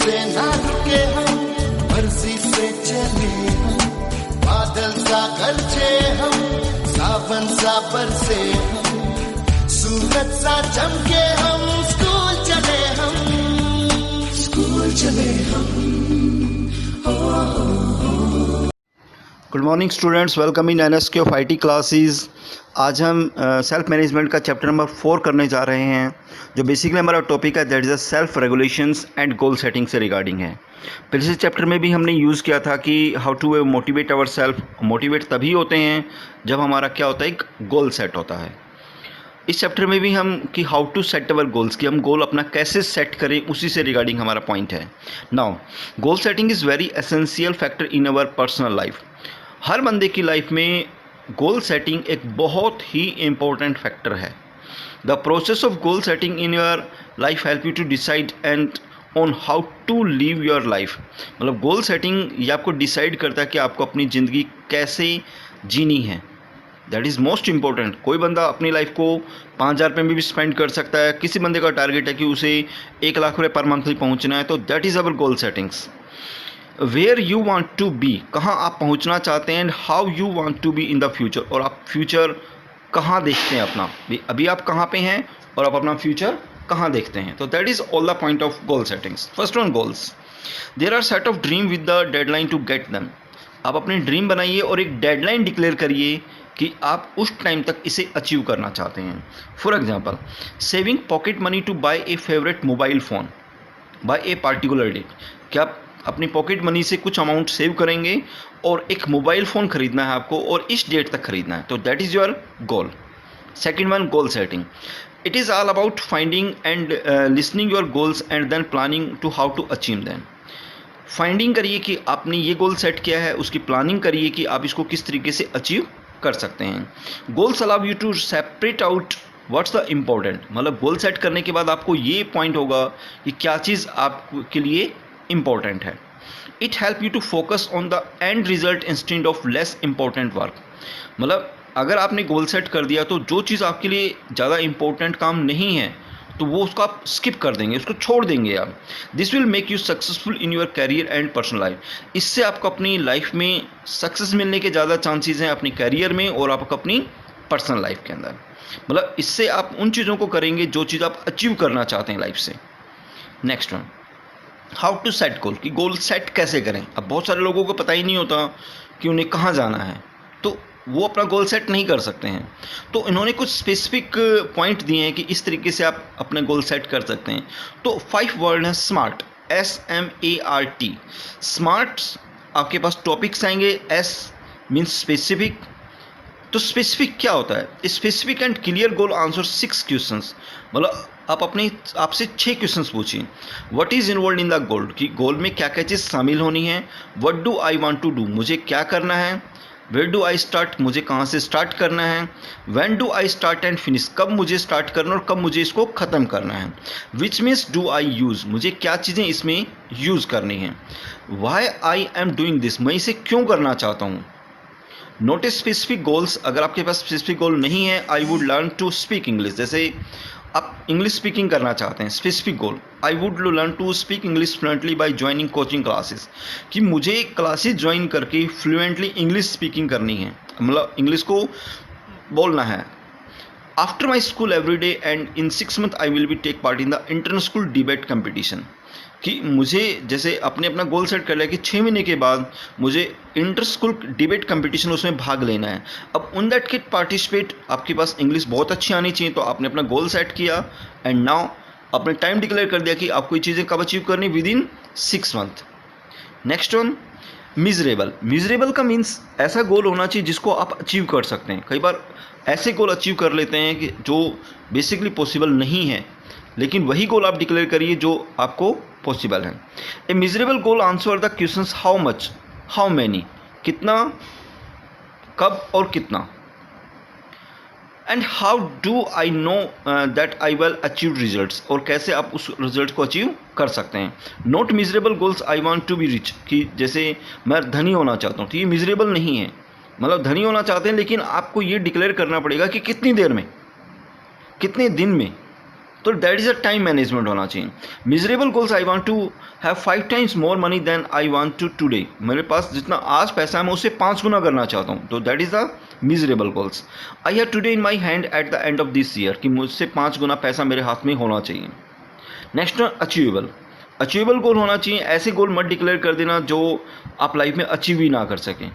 से ना रुके हम, मर्जी से चले हम, बादल सा गरजे हम, सावन सा बरसे हम, सूरज सा चमके हम, स्कूल चले हम, स्कूल चले हम। Good morning students, welcome in NSK of IT classes. आज हम सेल्फ मैनेजमेंट का चैप्टर नंबर 4 करने जा रहे हैं, जो बेसिकली हमारा टॉपिक है that is a self regulations and goal setting से रिगार्डिंग है। पिछले चैप्टर में भी हमने यूज़ किया था कि how to motivate our self. Motivate तभी होते हैं जब हमारा क्या होता है, एक गोल सेट होता है। इस चैप्टर में भी हम कि how to set our goals, कि हम गोल अपना कैसे सेट करें, उसी से रिगार्डिंग हमारा पॉइंट है। Now goal setting is very essential factor in our personal life. हर बंदे की लाइफ में गोल सेटिंग एक बहुत ही इम्पोर्टेंट फैक्टर है। The process of goal setting in your life help you to decide and on how to live your life. मतलब goal setting ये आपको डिसाइड करता है कि आपको अपनी ज़िंदगी कैसे जीनी है। That is most important. कोई बंदा अपनी लाइफ को 5,000 रुपये में भी स्पेंड कर सकता है। किसी बंदे का टारगेट है कि उसे 1,00,000 रुपये पर मंथली पहुंचना है, तो that is our goal settings. Where you want to be, कहाँ आप पहुंचना चाहते हैं, and how you want to be in the future, और आप फ्यूचर कहाँ देखते हैं अपना। अभी आप कहाँ पे हैं और आप अपना फ्यूचर कहाँ देखते हैं। तो that is all the point of goal settings. First one, goals. There are set of dream with the deadline to get them. आप अपनी ड्रीम बनाइए और एक डेडलाइन डिक्लेयर करिए कि आप उस टाइम तक इसे अचीव करना चाहते हैं। For example, saving pocket money to buy a favourite mobile phone by a particular date. क्या आप अपनी पॉकेट मनी से कुछ अमाउंट सेव करेंगे और एक मोबाइल फ़ोन ख़रीदना है आपको, और इस डेट तक ख़रीदना है, तो that is your goal. Second one, goal setting. It is all about finding and listening your goals and then planning to how to achieve them. Finding करिए कि आपने ये गोल सेट किया है, उसकी प्लानिंग करिए कि आप इसको किस तरीके से अचीव कर सकते हैं। Goals allow you to separate out what's the important. मतलब गोल सेट करने के बाद आपको ये पॉइंट होगा कि क्या चीज़ आपके लिए इम्पोर्टेंट है। It help you to focus on the end result instead of less important work. मतलब अगर आपने गोल सेट कर दिया तो जो चीज़ आपके लिए ज़्यादा इम्पोर्टेंट काम नहीं है तो वो उसको आप स्किप कर देंगे, उसको छोड़ देंगे आप। This will make you successful in your career and personal life. इससे आपको अपनी लाइफ में सक्सेस मिलने के ज़्यादा चांसेस हैं, अपनी कैरियर में और आपको अपनी पर्सनल लाइफ के अंदर। मतलब इससे आप उन चीज़ों को करेंगे जो चीज़ आप अचीव करना चाहते हैं लाइफ से। Next one, how to set goal, कि गोल सेट कैसे करें। अब बहुत सारे लोगों को पता ही नहीं होता कि उन्हें कहाँ जाना है, तो वो अपना गोल सेट नहीं कर सकते हैं। तो इन्होंने कुछ स्पेसिफिक पॉइंट दिए हैं कि इस तरीके से आप अपने गोल सेट कर सकते हैं। तो 5 वर्ड है स्मार्ट, SMART। स्मार्ट आपके पास टॉपिक्स आएंगे। S means specific. तो स्पेसिफिक क्या होता है? Specific and clear goal answer 6 questions. मतलब आप अपने आपसे 6 क्वेश्चंस पूछिए। What is involve in the goal, कि गोल में क्या क्या चीज़ शामिल होनी है। What do I want to do, मुझे क्या करना है। वेयर डू आई स्टार्ट, मुझे कहाँ से स्टार्ट करना है। When do I start and finish, कब मुझे स्टार्ट करना और कब मुझे इसको ख़त्म करना है। Which means do I use, मुझे क्या चीज़ें इसमें यूज़ करनी है। Why I am doing this, मैं इसे क्यों करना चाहता हूँ। नोट ए स्पेसिफिक गोल्स, अगर आपके पास स्पेसिफिक गोल नहीं है। I would learn to speak English, जैसे आप इंग्लिश स्पीकिंग करना चाहते हैं, specific goal. I would learn to speak English fluently by joining coaching classes, कि मुझे क्लासेस ज्वाइन करके फ्लुएंटली इंग्लिश स्पीकिंग करनी है, मतलब इंग्लिश को बोलना है। After my school every day and in 6 month I will be take part in the inter school debate competition, कि मुझे जैसे अपना गोल सेट कर लिया कि 6 महीने के बाद मुझे इंटर स्कूल डिबेट कंपटीशन उसमें भाग लेना है। अब उन दैट किट पार्टिसिपेट, आपके पास इंग्लिश बहुत अच्छी आनी चाहिए। तो आपने अपना गोल सेट किया एंड नाउ अपने टाइम डिक्लेयर कर दिया कि आपको ये चीज़ें कब अचीव करनी, with in 6 month. Next one, miserable. Miserable का मीन्स ऐसा गोल होना चाहिए जिसको आप अचीव कर सकते हैं। कई बार ऐसे गोल अचीव कर लेते हैं कि जो बेसिकली पॉसिबल नहीं है, लेकिन वही गोल आप डिक्लेयर करिए जो आपको पॉसिबल है। ए miserable goal answer the questions how much, how many, कितना, कब और कितना। And how do I know that I will achieve results, और कैसे आप उस रिजल्ट को अचीव कर सकते हैं। Not miserable goals, I want to be rich, कि जैसे मैं धनी होना चाहता हूँ, तो ये मिजरेबल नहीं है। मतलब धनी होना चाहते हैं, लेकिन आपको ये डिक्लेयर करना पड़ेगा कि कितनी देर में, कितने दिन में तो that is a time management होना चाहिए। Miserable goals, I want to have 5 times more money than I want to today, मेरे पास जितना आज पैसा है मैं उससे 5 गुना करना चाहता हूँ, तो that is the miserable goals. I have today in my hand at the end of this year, कि मुझसे 5 गुना पैसा मेरे हाथ में होना चाहिए। नेक्स्ट अचीवेबल, अचीवेबल गोल होना चाहिए। ऐसे गोल मत डिक्लेयर कर देना जो आप लाइफ में अचीव ही ना कर सकें।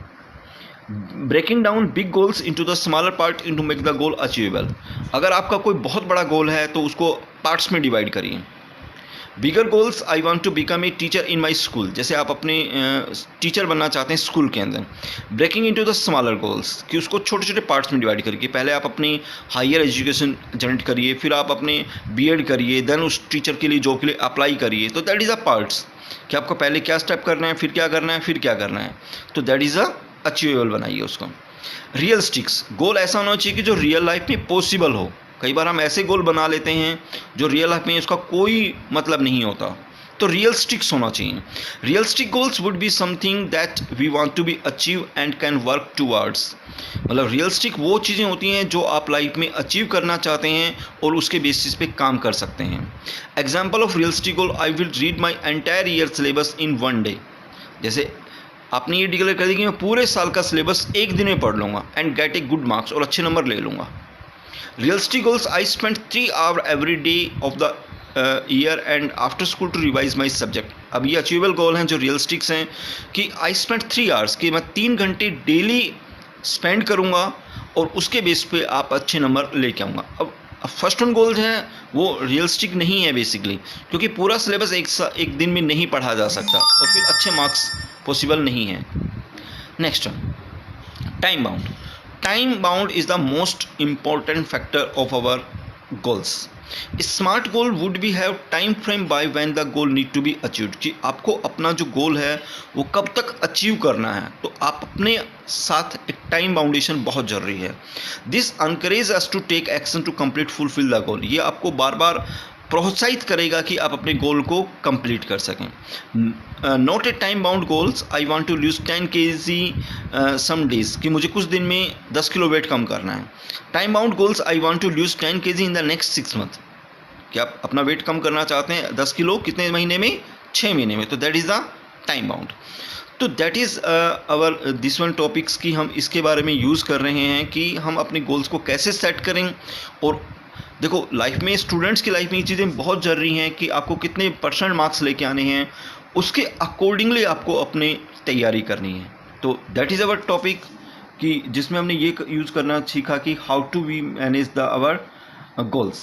Breaking down big goals into the smaller part into make the goal achievable, अगर आपका कोई बहुत बड़ा गोल है तो उसको पार्ट्स में डिवाइड करिए। Bigger goals, I want to become a teacher in my school, जैसे आप अपने टीचर बनना चाहते हैं स्कूल के अंदर। Breaking into the smaller goals, कि उसको छोटे छोटे पार्ट्स में डिवाइड करिए। पहले आप अपनी हायर एजुकेशन जनरेट करिए, फिर आप अपने बीएड करिए, देन उस टीचर के लिए जॉब के लिए अप्लाई करिए। तो दैट इज़ अ पार्ट्स, कि आपको पहले क्या स्टेप करना है, फिर क्या करना है, फिर क्या करना है। तो दैट इज़ अ अचीवेबल बनाइए उसको। रियलिस्टिक्स, गोल ऐसा होना चाहिए कि जो रियल लाइफ में पॉसिबल हो। कई बार हम ऐसे गोल बना लेते हैं जो रियल लाइफ में उसका कोई मतलब नहीं होता, तो रियलिस्टिक्स होना चाहिए। Realistic goals would be something that we want to be achieve and can work towards, मतलब रियलिस्टिक वो चीज़ें होती हैं जो आप लाइफ में अचीव करना चाहते हैं और उसके बेसिस पे काम कर सकते हैं। Example of realistic goal, I will read my entire year syllabus in 1 day, जैसे आपने ये डिक्लेयर कर दिया कि मैं पूरे साल का सिलेबस एक दिन में पढ़ लूँगा and get a good marks, और अच्छे नंबर ले लूँगा। Realistic goals, I spend 3 hour every day of the year and after school to revise my subject. अब ये अचीवेबल गोल हैं जो रियलिस्टिक्स हैं, कि आई स्पेंड 3 आवर्स, कि मैं 3 घंटे डेली स्पेंड करूँगा और उसके बेस पे आप अच्छे नंबर लेके आऊँगा। अब फर्स्ट वन गोल्स हैं वो रियलिस्टिक नहीं है बेसिकली, क्योंकि पूरा सिलेबस एक दिन में नहीं पढ़ा जा सकता और फिर अच्छे मार्क्स पॉसिबल नहीं है। Next time bound, time bound is the most important factor of our goals. Smart goal would be have time frame by when the goal need to be achieved, कि आपको अपना जो गोल है वो कब तक अचीव करना है, तो आप अपने साथ एक टाइम बाउंडेशन बहुत ज़रूरी है। This encourage us to take action to complete fulfil the goal, ये आपको बार बार प्रोत्साहित करेगा कि आप अपने गोल को कंप्लीट कर सकें। Not a time bound goals, I want to lose 10 kg some days, कि मुझे कुछ दिन में 10 किलो वेट कम करना है। Time bound goals, I want to lose 10 kg in the next 6 month, कि आप अपना वेट कम करना चाहते हैं 10 किलो कितने महीने में, 6 महीने में, तो that is the time bound. तो that is our this one topics की हम इसके बारे में यूज़ कर रहे हैं कि हम अपने गोल्स को कैसे सेट करें। और देखो लाइफ में, स्टूडेंट्स की लाइफ में ये चीज़ें बहुत ज़रूरी हैं कि आपको कितने % मार्क्स लेके आने हैं, उसके अकॉर्डिंगली आपको अपनी तैयारी करनी है। तो दैट इज़ आवर टॉपिक, कि जिसमें हमने ये यूज़ करना सीखा कि how to we manage the our goals.